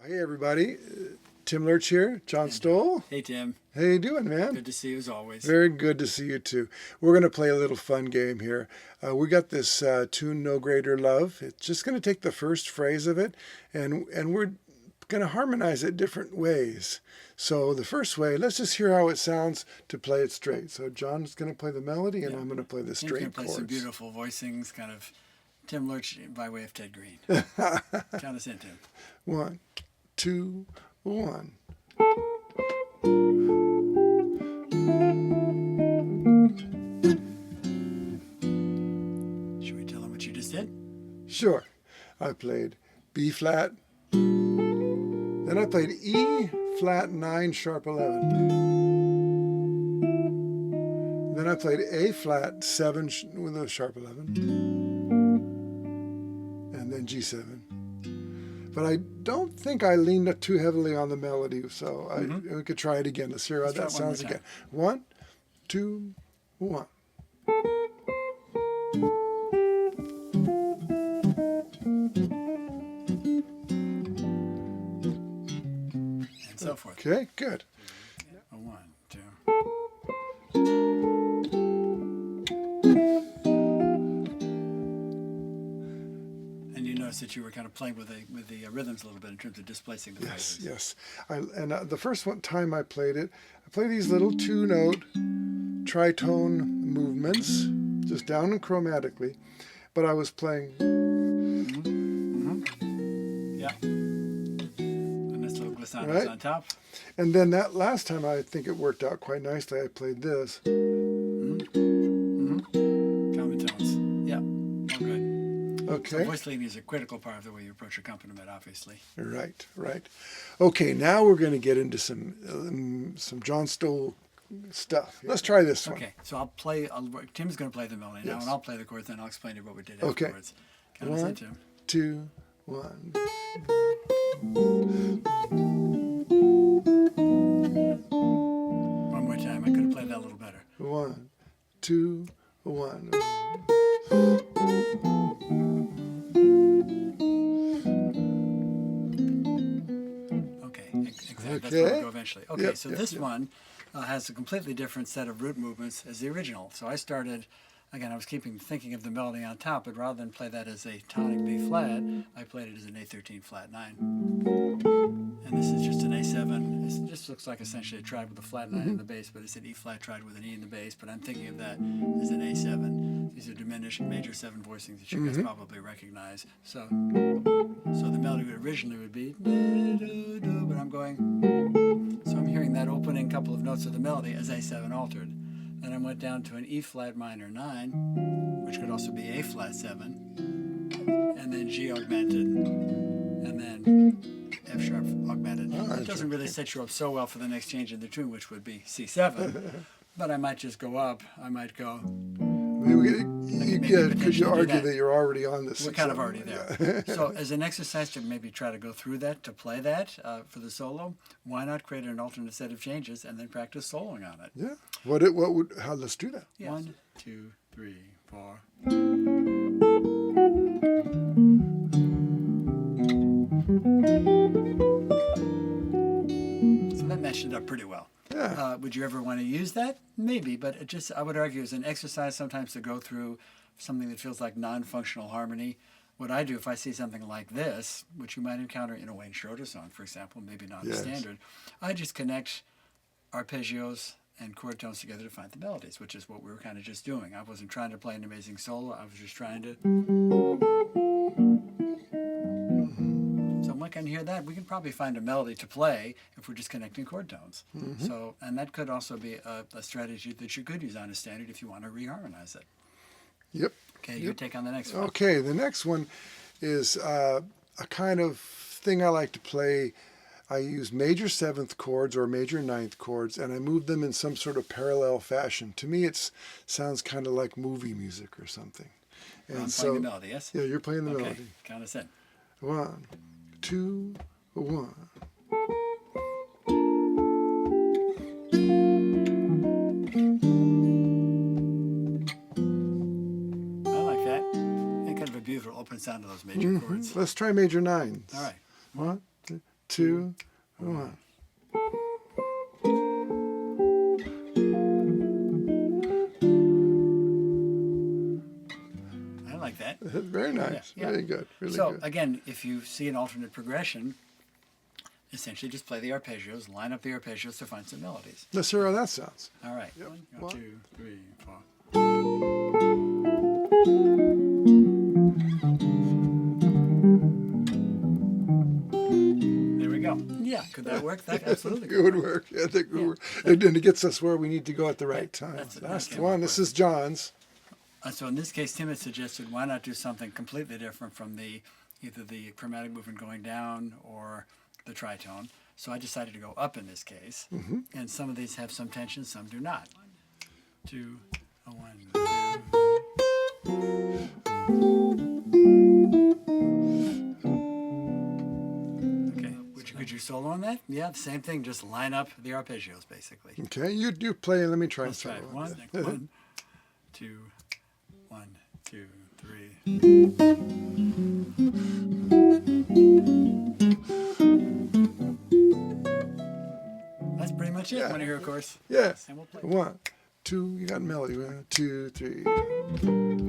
Hey everybody, Tim Lerch here, John Stowell. Hey Tim. How you doing, man? Good to see you as always. Very good to see you too. We're going to play a little fun game here. We got this tune, No Greater Love. It's just going to take the first phrase of it, and we're going to harmonize it different ways. So the first way, let's just hear how it sounds to play it straight. So John's going to play the melody, and I'm going to play the straight Tim's chords. Play some beautiful voicings, kind of Tim Lerch by way of Ted Green. Count us in, Tim. 1, 2, 1. Should we tell them what you just did? Sure. I played B flat, then I played E flat 9 sharp 11. Then I played A flat 7 with a sharp 11, and then G7. But I don't think I leaned too heavily on the melody, so we could try it again. Let's hear how that sounds again. 1, 2, 1. And so forth. Okay, good. 1, 2. That you were kind of playing with the rhythms a little bit in terms of displacing the phrases. Yes. The first time I played it, I played these little 2-note tritone movements, just down and chromatically, but I was playing. Yeah. And this little glissando on top. And then that last time, I think it worked out quite nicely. I played this. Common tones. Yeah. All good. Okay. So voice leading is a critical part of the way you approach accompaniment, obviously. Right. Okay, now we're going to get into some John Stowell stuff. Let's try this one. Okay, so Tim's going to play the melody now, and I'll play the chords, and I'll explain to you what we did okay. afterwards. Count us in, Tim. 2, 1. One more time. I could have played that a little better. 1, 2, 1. That's where we'll go eventually. Okay, so this one has a completely different set of root movements as the original. So I started, again, I was thinking of the melody on top, but rather than play that as a tonic B flat, I played it as an A13 flat 9. And this is just an A7. It just looks like essentially a triad with a flat 9 in the bass, but it's an E flat triad with an E in the bass, but I'm thinking of that as an A7. These are diminished major 7 voicings that you guys probably recognize. So the melody originally would be, but I'm going, so I'm hearing that opening couple of notes of the melody as A7 altered. Then I went down to an E flat minor 9, which could also be A flat 7, and then G augmented, and then F sharp augmented. It doesn't really set you up so well for the next change in the tune, which would be C7, but I might just go up. I might go. Could you argue that you're already on this? We're kind of already there. So as an exercise to maybe try to go through that, to play that for the solo, why not create an alternate set of changes and then practice soloing on it? Yeah. Let's do that. Yes. 1, 2, 3, 4. So that matched it up pretty well. Yeah. Would you ever want to use that? Maybe, but I would argue as an exercise sometimes to go through something that feels like non-functional harmony. What I do if I see something like this, which you might encounter in a Wayne Schroeder song, for example, maybe not a standard, I just connect arpeggios and chord tones together to find the melodies, which is what we were kind of just doing. I wasn't trying to play an amazing solo. I was just trying to... So when I can hear that, we can probably find a melody to play if we're just connecting chord tones. So, and that could also be a strategy that you could use on a standard if you want to reharmonize it. Yep. Okay, your take on the next one. Okay, the next one is a kind of thing I like to play. I use major 7th chords or major 9th chords, and I move them in some sort of parallel fashion. To me, it sounds kind of like movie music or something. And I'm playing the melody, yes? Yeah, you're playing the melody. Okay, count us in. 1, 2, 1. beautiful open sound of those major chords. Let's try major 9s. All right. 1, 2, 2, 1. I like that. Very nice. Yeah. Very good. Really So good. again, if you see an alternate progression, essentially just play the arpeggios, line up the arpeggios to find some melodies. Let's hear how that sounds. All right. Yep. 1, 2, 3, 4. There we go. Yeah, could that work? That absolutely It would work. Yeah, I think it would work. And it gets us where we need to go at the right time. that's- Last that came one. up This with. is John's. So in this case, Tim had suggested why not do something completely different from either the chromatic movement going down or the tritone. So I decided to go up in this case. And some of these have some tension, some do not. 2, 1, 2. Okay. Could you solo on that? Yeah, the same thing. Just line up the arpeggios, basically. Okay, you play. Let me try Let's try it. solo. 1, 2, 1, 2, 3. That's pretty much it. Yeah. Want to hear a chorus? Yeah. And we'll play. 1, 2. You got melody. 1, 2, 3.